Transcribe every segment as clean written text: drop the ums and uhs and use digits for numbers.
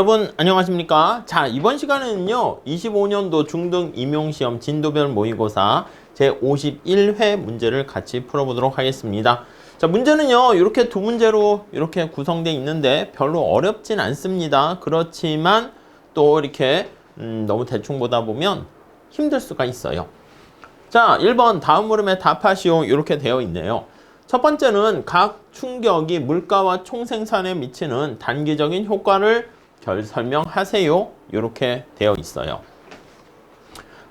여러분 안녕하십니까? 자, 이번 시간에는요 25년도 중등 임용시험 진도별 모의고사 제51회 문제를 같이 풀어보도록 하겠습니다. 자, 문제는요 이렇게 두 문제로 이렇게 구성되어 있는데 별로 어렵진 않습니다. 그렇지만 또 이렇게 너무 대충 보다 보면 힘들 수가 있어요. 자, 1번 다음 물음에 답하시오 이렇게 되어 있네요. 첫 번째는 각 충격이 물가와 총생산에 미치는 단기적인 효과를 설명하세요. 이렇게 되어 있어요.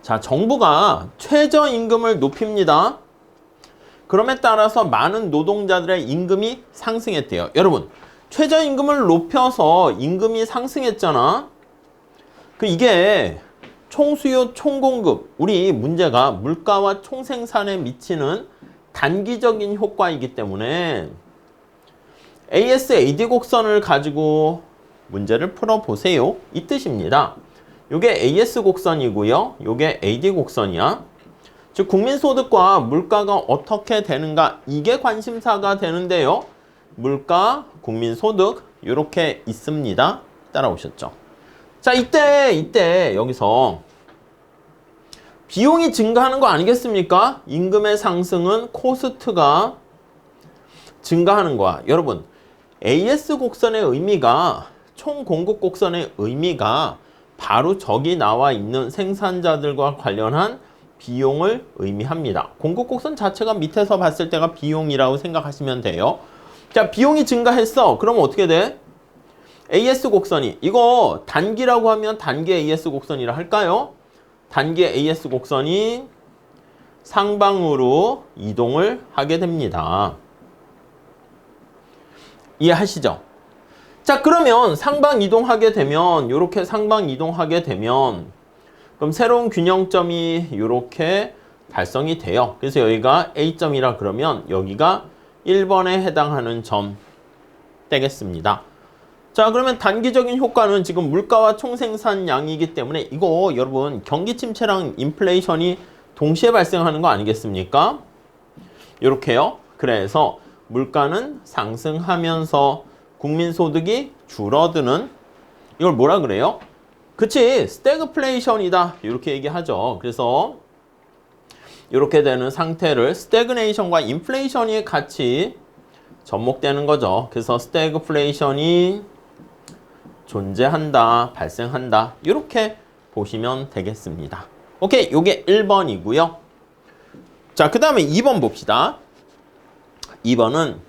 자, 정부가 최저임금을 높입니다. 그럼에 따라서 많은 노동자들의 임금이 상승했대요. 여러분, 최저임금을 높여서 임금이 상승했잖아. 이게 총수요, 총공급. 우리 문제가 물가와 총생산에 미치는 단기적인 효과이기 때문에 AS/AD 곡선을 가지고 문제를 풀어보세요. 이 뜻입니다. 요게 AS 곡선이고요. 요게 AD 곡선이야. 즉 국민소득과 물가가 어떻게 되는가 이게 관심사가 되는데요. 물가, 국민소득 이렇게 있습니다. 따라오셨죠? 자, 이때 여기서 비용이 증가하는 거 아니겠습니까? 임금의 상승은 코스트가 증가하는 거야. 여러분, AS 곡선의 의미가 총 공급 곡선의 의미가 바로 저기 나와 있는 생산자들과 관련한 비용을 의미합니다. 공급 곡선 자체가 밑에서 봤을 때가 비용이라고 생각하시면 돼요. 자, 비용이 증가했어. 그러면 어떻게 돼? AS 곡선이 이거 단기라고 하면 단기 AS 곡선이라 할까요? 단기 AS 곡선이 상방으로 이동을 하게 됩니다. 이해하시죠? 자, 그러면 상방 이동하게 되면 이렇게 상방 이동하게 되면 그럼 새로운 균형점이 이렇게 달성이 돼요. 그래서 여기가 A점이라 그러면 여기가 1번에 해당하는 점 되겠습니다. 자, 그러면 단기적인 효과는 지금 물가와 총생산량이기 때문에 이거 여러분 경기 침체랑 인플레이션이 동시에 발생하는 거 아니겠습니까? 이렇게요. 그래서 물가는 상승하면서 국민소득이 줄어드는 이걸 뭐라 그래요? 그치, 스태그플레이션이다 이렇게 얘기하죠. 그래서 이렇게 되는 상태를 스태그네이션과 인플레이션이 같이 접목되는 거죠. 그래서 스태그플레이션이 존재한다, 발생한다 이렇게 보시면 되겠습니다. 오케이, 요게 1번이고요. 자, 그 다음에 2번 봅시다. 2번은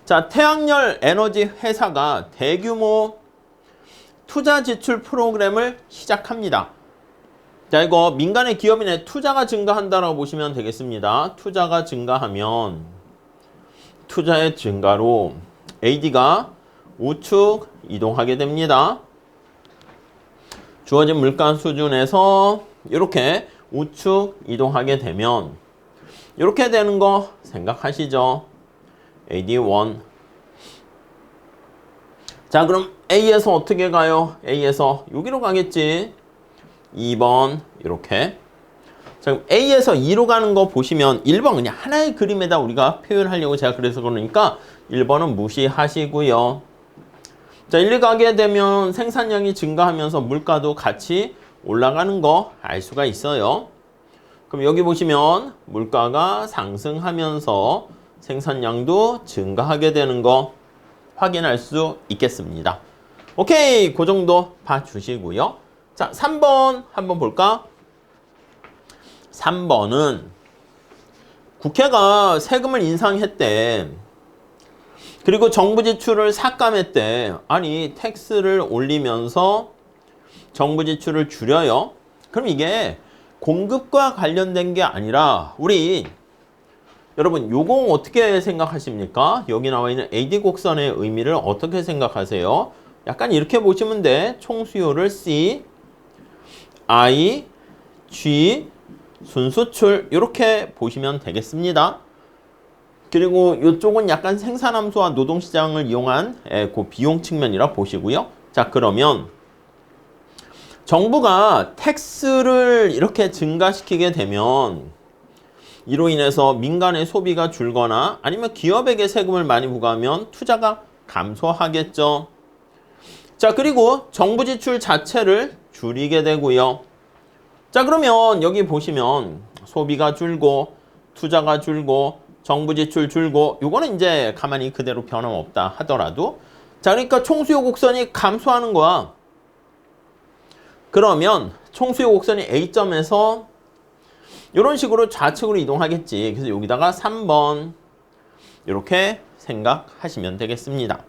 자, 태양열 에너지 회사가 대규모 투자 지출 프로그램을 시작합니다. 자, 이거 민간의 기업인의 투자가 증가한다라고 보시면 되겠습니다. 투자가 증가하면 투자의 증가로 AD가 우측 이동하게 됩니다. 주어진 물가 수준에서 이렇게 우측 이동하게 되면 이렇게 되는 거 생각하시죠? AD1. 자, 그럼 A에서 어떻게 가요? A에서 여기로 가겠지. 2번 이렇게. 자, 그럼 A에서 2로 가는 거 보시면 1번 그냥 하나의 그림에다 우리가 표현하려고 제가 그래서 그러니까 1번은 무시하시고요. 자, 1, 가게 되면 생산량이 증가하면서 물가도 같이 올라가는 거 알 수가 있어요. 그럼 여기 보시면 물가가 상승하면서 생산량도 증가하게 되는 거 확인할 수 있겠습니다. 오케이, 그 정도 봐주시고요. 자, 3번 한번 볼까? 3번은 국회가 세금을 인상했대. 그리고 정부 지출을 삭감했대. 아니, 텍스를 올리면서 정부 지출을 줄여요. 그럼 이게 공급과 관련된 게 아니라 우리 여러분 요거 어떻게 생각하십니까? 여기 나와 있는 AD 곡선의 의미를 어떻게 생각하세요? 약간 이렇게 보시면 돼. 총수요를 C, I, G, 순수출 이렇게 보시면 되겠습니다. 그리고 이쪽은 약간 생산함수와 노동시장을 이용한 그 비용 측면이라 보시고요. 자, 그러면 정부가 텍스를 이렇게 증가시키게 되면 이로 인해서 민간의 소비가 줄거나 아니면 기업에게 세금을 많이 부과하면 투자가 감소하겠죠. 자, 그리고 정부 지출 자체를 줄이게 되고요. 자, 그러면 여기 보시면 소비가 줄고 투자가 줄고 정부 지출 줄고 요거는 이제 가만히 그대로 변함없다 하더라도 자, 그러니까 총수요 곡선이 감소하는 거야. 그러면 총수요 곡선이 A점에서 이런 식으로 좌측으로 이동하겠지. 그래서 여기다가 3번 이렇게 생각하시면 되겠습니다.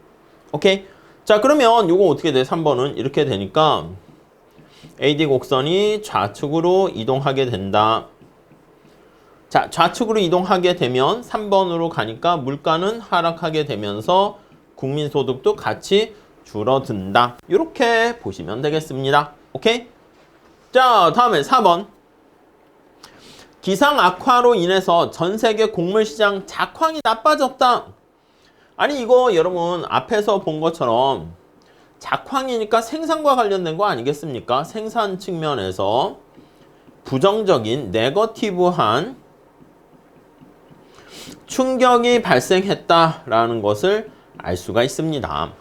오케이? 자, 그러면 요거 어떻게 돼? 3번은 이렇게 되니까 AD 곡선이 좌측으로 이동하게 된다. 자, 좌측으로 이동하게 되면 3번으로 가니까 물가는 하락하게 되면서 국민소득도 같이 줄어든다. 이렇게 보시면 되겠습니다. 오케이? 자, 다음에 4번. 기상 악화로 인해서 전 세계 곡물 시장 작황이 나빠졌다. 아니, 이거 여러분 앞에서 본 것처럼 작황이니까 생산과 관련된 거 아니겠습니까? 생산 측면에서 부정적인 네거티브한 충격이 발생했다라는 것을 알 수가 있습니다.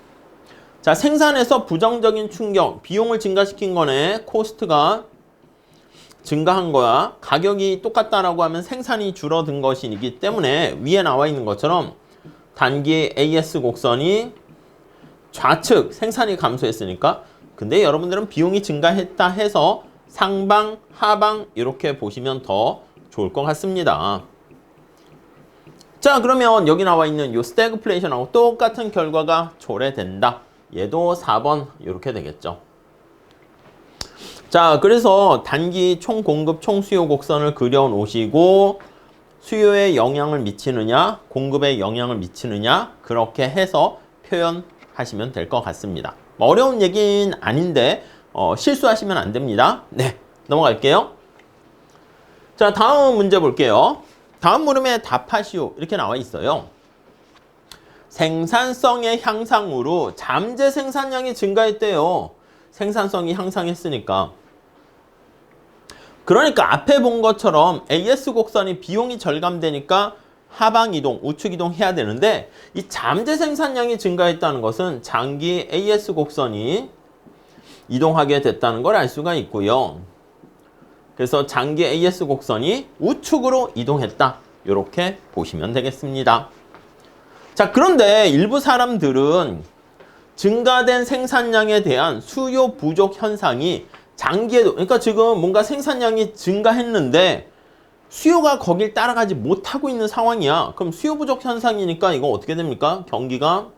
자, 생산에서 부정적인 충격, 비용을 증가시킨 거네. 코스트가 증가한 거야. 가격이 똑같다라고 하면 생산이 줄어든 것이기 때문에 위에 나와 있는 것처럼 단기 AS 곡선이 좌측 생산이 감소했으니까 근데 여러분들은 비용이 증가했다 해서 상방, 하방 이렇게 보시면 더 좋을 것 같습니다. 자, 그러면 여기 나와 있는 이 스태그플레이션하고 똑같은 결과가 초래된다. 얘도 4번 이렇게 되겠죠. 자, 그래서 단기 총공급 총수요 곡선을 그려 놓으시고 수요에 영향을 미치느냐 공급에 영향을 미치느냐 그렇게 해서 표현하시면 될 것 같습니다. 어려운 얘기는 아닌데 실수하시면 안 됩니다. 네, 넘어갈게요. 자, 다음 문제 볼게요. 다음 물음에 답하시오 이렇게 나와 있어요. 생산성의 향상으로 잠재 생산량이 증가했대요. 생산성이 향상했으니까. 그러니까 앞에 본 것처럼 AS 곡선이 비용이 절감되니까 하방 이동, 우측 이동 해야 되는데 이 잠재 생산량이 증가했다는 것은 장기 AS 곡선이 이동하게 됐다는 걸 알 수가 있고요. 그래서 장기 AS 곡선이 우측으로 이동했다. 이렇게 보시면 되겠습니다. 자, 그런데 일부 사람들은 증가된 생산량에 대한 수요 부족 현상이 장기에도, 그러니까 지금 뭔가 생산량이 증가했는데 수요가 거길 따라가지 못하고 있는 상황이야. 그럼 수요 부족 현상이니까 이거 어떻게 됩니까? 경기가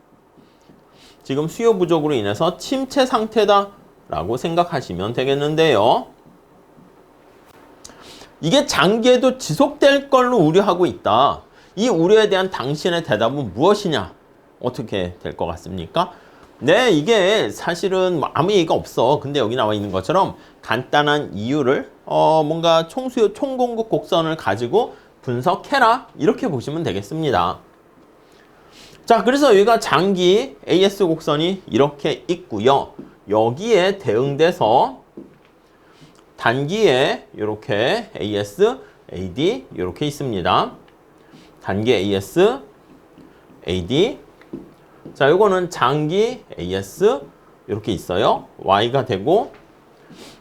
지금 수요 부족으로 인해서 침체 상태다라고 생각하시면 되겠는데요. 이게 장기에도 지속될 걸로 우려하고 있다. 이 우려에 대한 당신의 대답은 무엇이냐? 어떻게 될 것 같습니까? 네, 이게 사실은 뭐 아무 얘기가 없어. 근데 여기 나와 있는 것처럼 간단한 이유를 뭔가 총수요 총공급 곡선을 가지고 분석해라. 이렇게 보시면 되겠습니다. 자, 그래서 여기가 장기 AS 곡선이 이렇게 있고요. 여기에 대응돼서 단기에 이렇게 AS, AD 이렇게 있습니다. 단기 AS, AD. 자, 요거는 장기 AS 이렇게 있어요. Y가 되고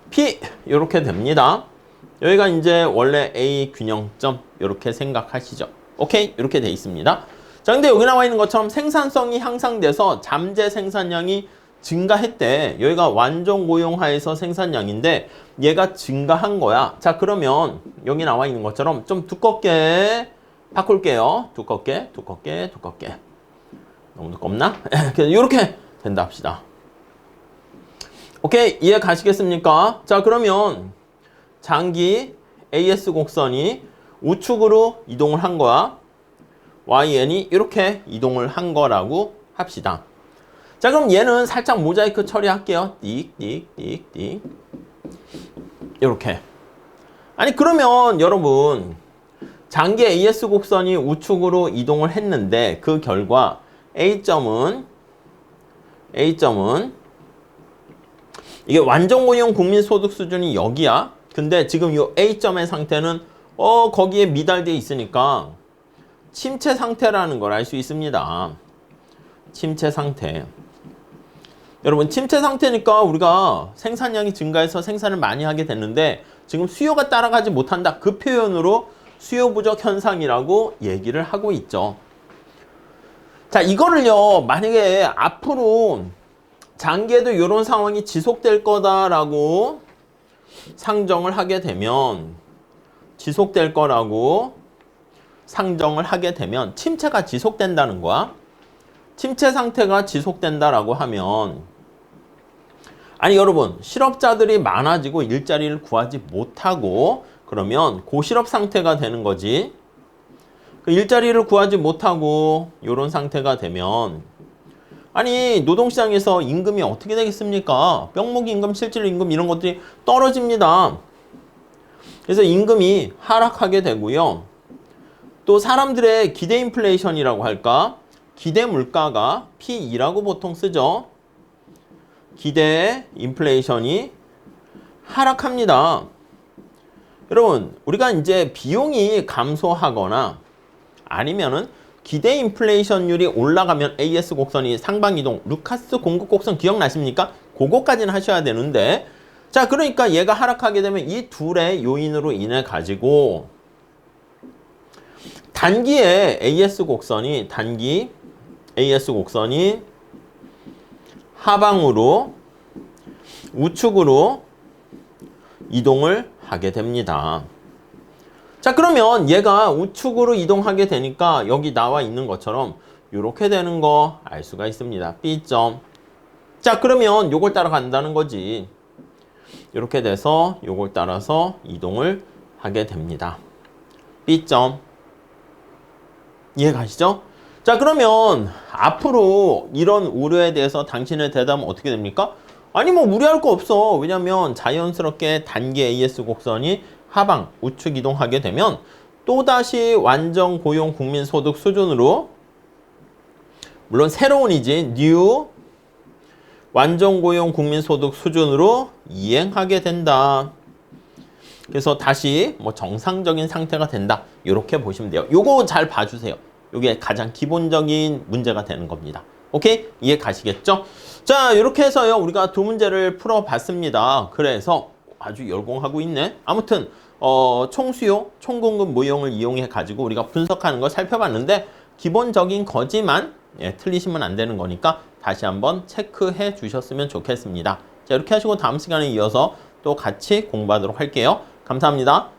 P 이렇게 됩니다. 여기가 이제 원래 A 균형점 이렇게 생각하시죠. 오케이? 이렇게 돼 있습니다. 자, 근데 여기 나와 있는 것처럼 생산성이 향상돼서 잠재 생산량이 증가했대. 여기가 완전 고용하에서 생산량인데 얘가 증가한 거야. 자, 그러면 여기 나와 있는 것처럼 좀 두껍게 바꿀게요. 두껍게. 너무 두껍나? 이렇게 된다 합시다. 오케이, 이해 가시겠습니까? 자, 그러면 장기 AS 곡선이 우측으로 이동을 한 거야. YN이 이렇게 이동을 한 거라고 합시다. 자, 그럼 얘는 살짝 모자이크 처리할게요. 띡. 이렇게. 아니, 그러면 여러분 장기 AS 곡선이 우측으로 이동을 했는데 그 결과 A점은 이게 완전 고용 국민 소득 수준이 여기야. 근데 지금 이 A점의 상태는 거기에 미달되어 있으니까 침체 상태라는 걸 알 수 있습니다. 침체 상태. 여러분 침체 상태니까 우리가 생산량이 증가해서 생산을 많이 하게 됐는데 지금 수요가 따라가지 못한다. 그 표현으로 수요 부족 현상이라고 얘기를 하고 있죠. 자, 이거를요, 만약에 앞으로 장기에도 이런 상황이 지속될 거다라고 상정을 하게 되면, 지속될 거라고 상정을 하게 되면 침체가 지속된다는 거야. 침체 상태가 지속된다라고 하면, 아니 여러분, 실업자들이 많아지고 일자리를 구하지 못하고 그러면 고실업 상태가 되는 거지. 그 일자리를 구하지 못하고 이런 상태가 되면, 아니 노동시장에서 임금이 어떻게 되겠습니까? 명목 임금, 실질 임금 이런 것들이 떨어집니다. 그래서 임금이 하락하게 되고요. 또 사람들의 기대 인플레이션이라고 할까? 기대 물가가 P2라고 보통 쓰죠. 기대 인플레이션이 하락합니다. 여러분, 우리가 이제 비용이 감소하거나 아니면은 기대 인플레이션율이 올라가면 AS 곡선이 상방이동, 루카스 공급 곡선 기억나십니까? 그거까지는 하셔야 되는데, 자, 그러니까 얘가 하락하게 되면 이 둘의 요인으로 인해 가지고 단기에 AS 곡선이 하방으로 우측으로 이동을 하게 됩니다. 자, 그러면 얘가 우측으로 이동하게 되니까 여기 나와 있는 것처럼 이렇게 되는 거 알 수가 있습니다. B점. 자, 그러면 요걸 따라간다는 거지. 이렇게 돼서 요걸 따라서 이동을 하게 됩니다. B점. 이해가시죠? 자, 그러면 앞으로 이런 우려에 대해서 당신의 대답은 어떻게 됩니까? 아니 뭐 무리할 거 없어. 왜냐면 자연스럽게 단기 AS 곡선이 하방, 우측 이동하게 되면 또다시 완전 고용 국민소득 수준으로, 물론 새로운이지, 뉴 완전 고용 국민소득 수준으로 이행하게 된다. 그래서 다시 뭐 정상적인 상태가 된다. 이렇게 보시면 돼요. 요거 잘 봐주세요. 요게 가장 기본적인 문제가 되는 겁니다. 오케이? 이해 가시겠죠? 자, 이렇게 해서요, 우리가 두 문제를 풀어봤습니다. 그래서 아주 열공하고 있네. 아무튼 총수요, 총공급 모형을 이용해 가지고 우리가 분석하는 걸 살펴봤는데 기본적인 거지만 틀리시면 안 되는 거니까 다시 한번 체크해 주셨으면 좋겠습니다. 자, 이렇게 하시고 다음 시간에 이어서 또 같이 공부하도록 할게요. 감사합니다.